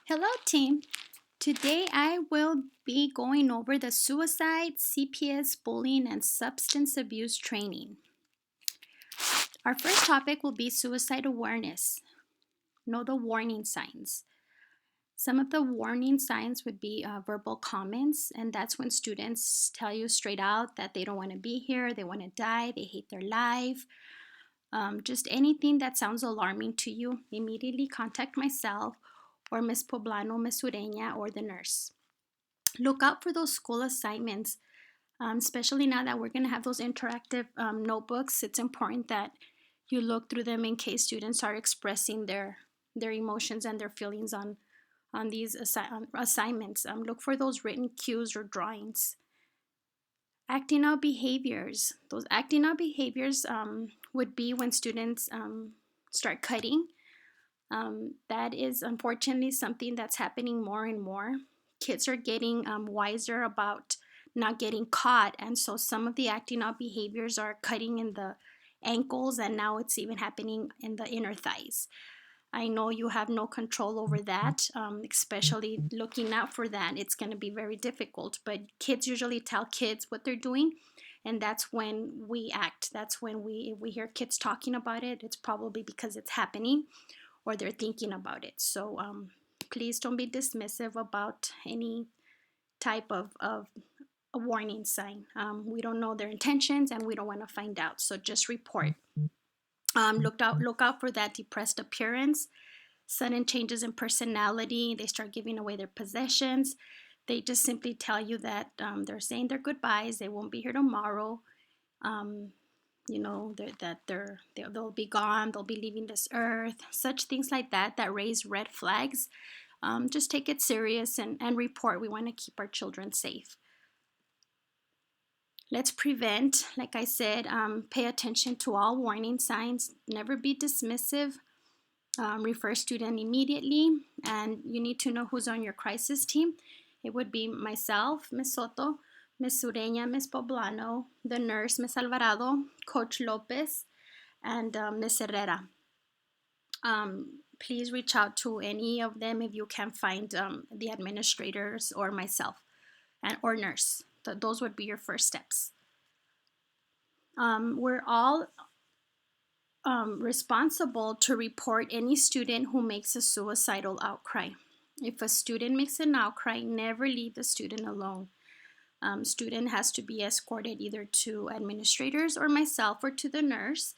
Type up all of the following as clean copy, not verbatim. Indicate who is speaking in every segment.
Speaker 1: Hello, team. Today I will be going over the suicide, CPS, bullying, and substance abuse training. Our first topic will be suicide awareness. Know the warning signs. Some of the warning signs would be verbal comments, and that's when students tell you straight out that they don't want to be here, they want to die, they hate their life. Just anything that sounds alarming to you, immediately contact myself or Ms. Poblano, Ms. Ureña, or the nurse. Look out for those school assignments, especially now that we're going to have those interactive notebooks. It's important that you look through them in case students are expressing their emotions and their feelings on these assignments. Look for those written cues or drawings. Acting out behaviors. Those acting out behaviors would be when students start cutting. That is unfortunately something that's happening more and more. Kids are getting wiser about not getting caught, and so some of the acting out behaviors are cutting in the ankles, and now it's even happening in the inner thighs. I know you have no control over that, especially looking out for that. It's going to be very difficult, but kids usually tell kids what they're doing, and that's when we act. That's when we hear kids talking about it. It's probably because it's happening or they're thinking about it. So please don't be dismissive about any type of a warning sign. We don't know their intentions and we don't want to find out. So just report. Look out for that depressed appearance, sudden changes in personality. They start giving away their possessions. They just simply tell you that they're saying their goodbyes. They won't be here tomorrow. They'll be gone. They'll be leaving this earth. Such things like that raise red flags. Just take it serious and report. We want to keep our children safe. Let's prevent, like I said, pay attention to all warning signs. Never be dismissive. Refer student immediately, and you need to know who's on your crisis team. It would be myself, Ms. Soto, Ms. Ureña, Ms. Poblano, the nurse, Ms. Alvarado, Coach Lopez, and Ms. Herrera. Please reach out to any of them if you can find the administrators or myself or nurse. Those would be your first steps. We're all responsible to report any student who makes a suicidal outcry. If a student makes an outcry, never leave the student alone. Student has to be escorted either to administrators or myself or to the nurse.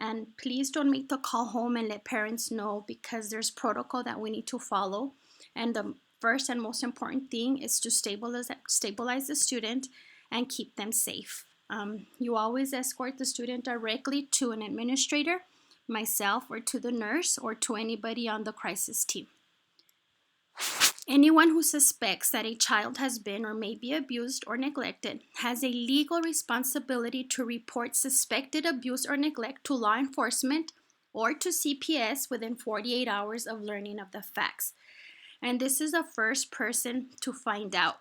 Speaker 1: And please don't make the call home and let parents know, because there's protocol that we need to follow. And the first and most important thing is to stabilize the student and keep them safe. You always escort the student directly to an administrator, myself, or to the nurse, or to anybody on the crisis team. Anyone who suspects that a child has been or may be abused or neglected has a legal responsibility to report suspected abuse or neglect to law enforcement or to CPS within 48 hours of learning of the facts. And this is the first person to find out.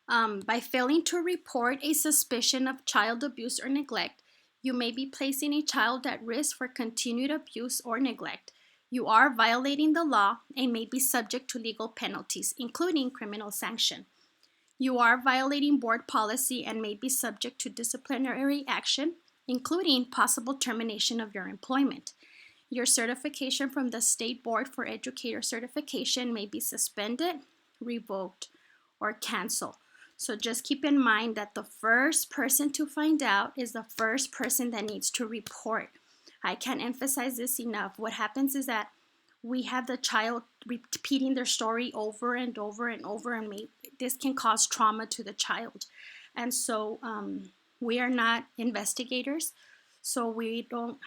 Speaker 1: By failing to report a suspicion of child abuse or neglect, you may be placing a child at risk for continued abuse or neglect. You are violating the law and may be subject to legal penalties, including criminal sanction. You are violating board policy and may be subject to disciplinary action, including possible termination of your employment. Your certification from the State Board for Educator Certification may be suspended, revoked, or canceled. So just keep in mind that the first person to find out is the first person that needs to report. I can't emphasize this enough. What happens is that we have the child repeating their story over and over and over, and this can cause trauma to the child. And so we are not investigators, so we don't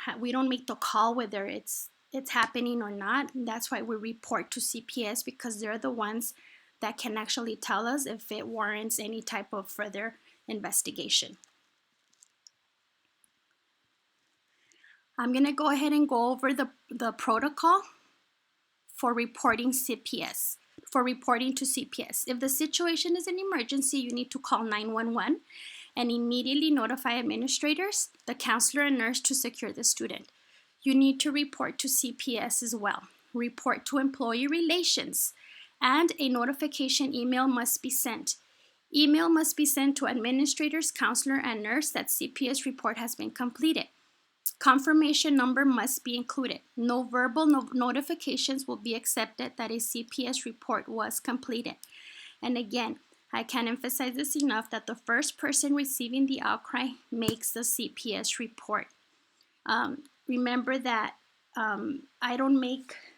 Speaker 1: make the call whether it's happening or not. And that's why we report to CPS, because they're the ones that can actually tell us if it warrants any type of further investigation. I'm going to go ahead and go over the protocol for reporting CPS, for reporting to CPS. If the situation is an emergency, you need to call 911 and immediately notify administrators, the counselor, and nurse to secure the student. You need to report to CPS as well. report to employee relations, and a notification email must be sent. Email must be sent to administrators, counselor, and nurse that CPS report has been completed. Confirmation number must be included. No verbal notifications will be accepted that a CPS report was completed. And again, I can't emphasize this enough that the first person receiving the outcry makes the CPS report. Remember that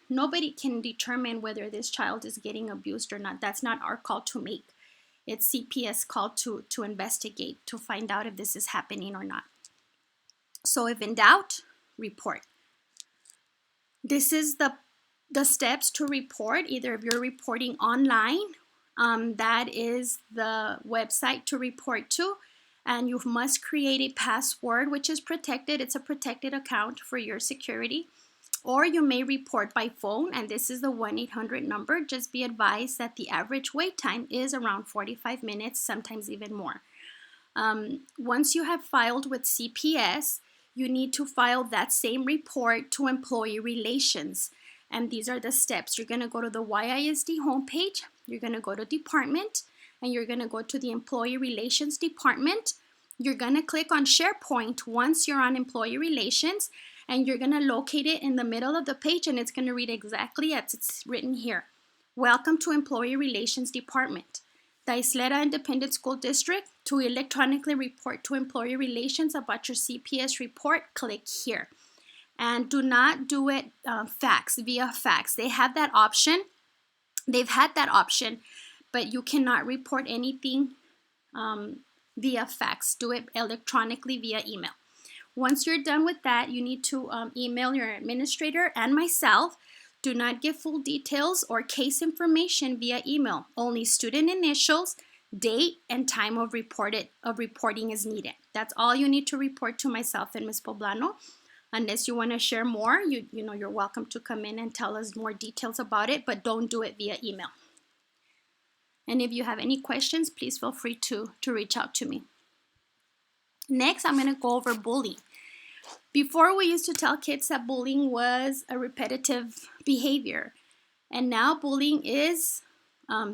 Speaker 1: nobody can determine whether this child is getting abused or not. That's not our call to make. It's CPS call to investigate, to find out if this is happening or not. So if in doubt, report. This is the steps to report, either if you're reporting online, that is the website to report to, and you must create a password which is protected. It's a protected account for your security. Or you may report by phone, and this is the 1-800 number. Just be advised that the average wait time is around 45 minutes, sometimes even more. Once you have filed with CPS, you need to file that same report to employee relations. And these are the steps. You're going to go to the YISD homepage. You're going to go to department, and you're going to go to the employee relations department. You're going to click on SharePoint once you're on employee relations, and you're going to locate it in the middle of the page, and it's going to read exactly as it's written here. Welcome to Employee Relations Department. The Isleta Independent School District. To electronically report to Employee Relations about your CPS report, click here. And do not do it via fax. They have that option. They've had that option, but you cannot report anything via fax. Do it electronically via email. Once you're done with that, you need to email your administrator and myself. Do not give full details or case information via email. Only student initials, date, and time of reporting is needed. That's all you need to report to myself and Ms. Poblano. Unless you want to share more, you're welcome to come in and tell us more details about it, but don't do it via email. And if you have any questions, please feel free to reach out to me. Next, I'm going to go over bullying. Before, we used to tell kids that bullying was a repetitive behavior, and now bullying is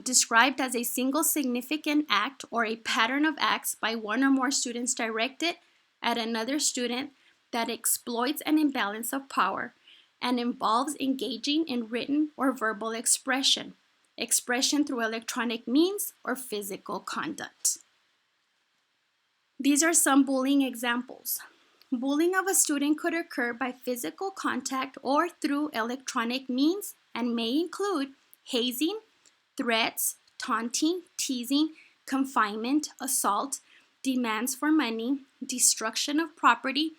Speaker 1: described as a single significant act or a pattern of acts by one or more students directed at another student that exploits an imbalance of power and involves engaging in written or verbal expression through electronic means or physical conduct. These are some bullying examples. Bullying of a student could occur by physical contact or through electronic means and may include hazing, threats, taunting, teasing, confinement, assault, demands for money, destruction of property,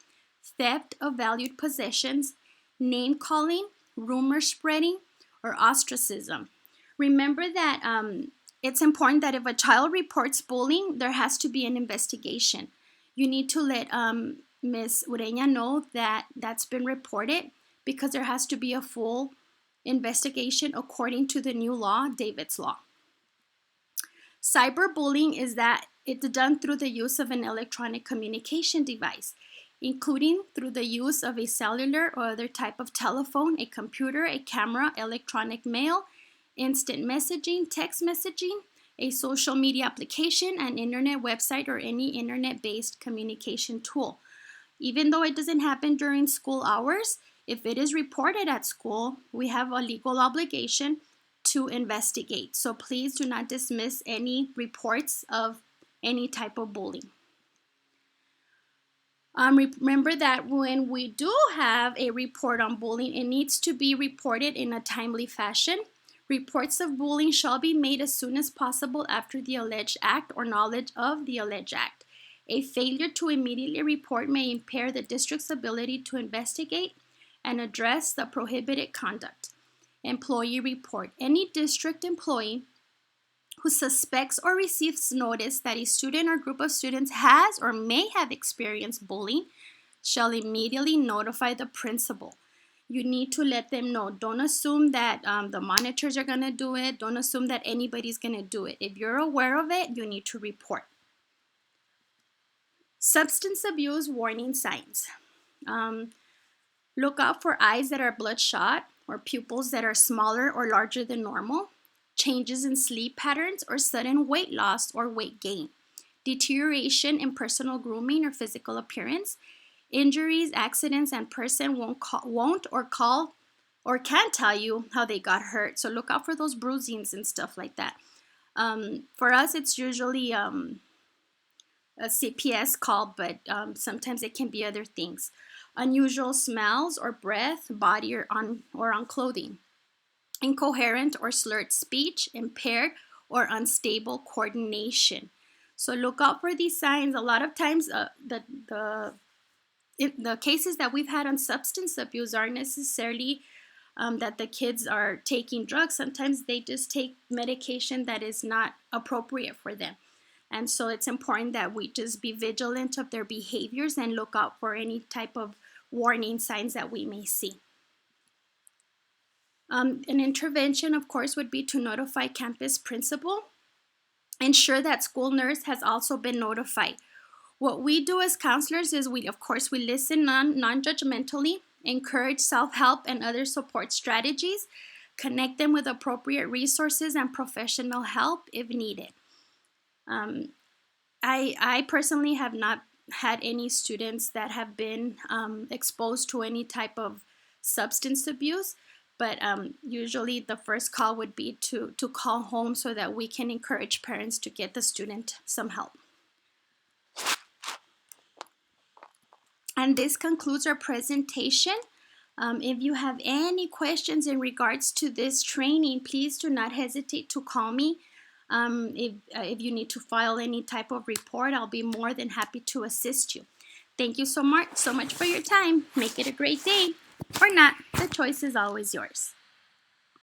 Speaker 1: theft of valued possessions, name-calling, rumor spreading, or ostracism. Remember that it's important that if a child reports bullying, there has to be an investigation. You need to let Ms. Ureña know that that's been reported, because there has to be a full investigation according to the new law, David's Law. Cyberbullying is that it's done through the use of an electronic communication device, including through the use of a cellular or other type of telephone, a computer, a camera, electronic mail, instant messaging, text messaging, a social media application, an internet website, or any internet-based communication tool. Even though it doesn't happen during school hours, if it is reported at school, we have a legal obligation to investigate. So please do not dismiss any reports of any type of bullying. Remember that when we do have a report on bullying, it needs to be reported in a timely fashion. Reports of bullying shall be made as soon as possible after the alleged act or knowledge of the alleged act. A failure to immediately report may impair the district's ability to investigate and address the prohibited conduct. Employee report. Any district employee who suspects or receives notice that a student or group of students has or may have experienced bullying shall immediately notify the principal. You need to let them know. Don't assume that the monitors are going to do it. Don't assume that anybody's going to do it. If you're aware of it, you need to report. Substance abuse warning signs. Look out for eyes that are bloodshot, or pupils that are smaller or larger than normal, changes in sleep patterns or sudden weight loss or weight gain, deterioration in personal grooming or physical appearance, injuries, accidents, and person won't or call or can't tell you how they got hurt. So look out for those bruisings and stuff like that. For us, it's usually a CPS call, but sometimes it can be other things. Unusual smells or breath, body or on clothing. Incoherent or slurred speech, impaired or unstable coordination. So look out for these signs. A lot of times, the cases that we've had on substance abuse aren't necessarily that the kids are taking drugs. Sometimes they just take medication that is not appropriate for them. And so it's important that we just be vigilant of their behaviors and look out for any type of warning signs that we may see. An intervention, of course, would be to notify campus principal. Ensure that school nurse has also been notified. What we do as counselors is we listen non-judgmentally, encourage self-help and other support strategies, connect them with appropriate resources and professional help if needed. I personally have not had any students that have been exposed to any type of substance abuse, but usually the first call would be to call home so that we can encourage parents to get the student some help. And this concludes our presentation. If you have any questions in regards to this training, please do not hesitate to call me. If you need to file any type of report, I'll be more than happy to assist you. Thank you so much for your time. Make it a great day. Or not, the choice is always yours.